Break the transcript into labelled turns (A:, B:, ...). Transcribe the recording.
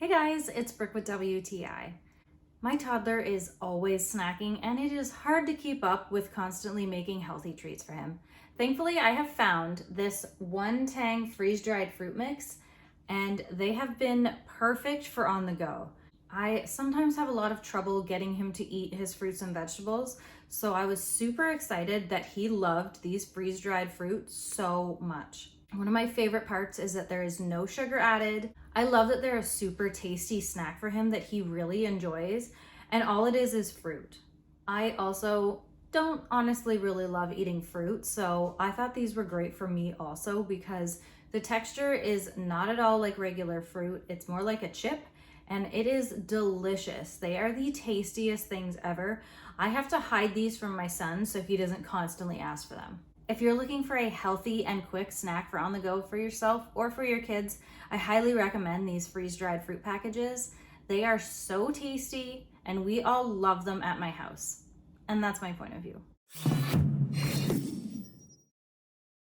A: Hey guys, it's Brooke with WTI. My toddler is always snacking and it is hard to keep up with constantly making healthy treats for him. Thankfully, I have found this ONETANG freeze-dried fruit mix and they have been perfect for on the go. I sometimes have a lot of trouble getting him to eat his fruits and vegetables, so I was super excited that he loved these freeze-dried fruit so much. One of my favorite parts is that there is no sugar added. I love that they're a super tasty snack for him that he really enjoys, and all it is fruit. I also don't honestly really love eating fruit, so I thought these were great for me also because the texture is not at all like regular fruit. It's more like a chip, and it is delicious. They are the tastiest things ever. I have to hide these from my son so he doesn't constantly ask for them. If you're looking for a healthy and quick snack for on the go for yourself or for your kids, I highly recommend these freeze-dried fruit packages. They are so tasty and we all love them at my house. And that's my point of view.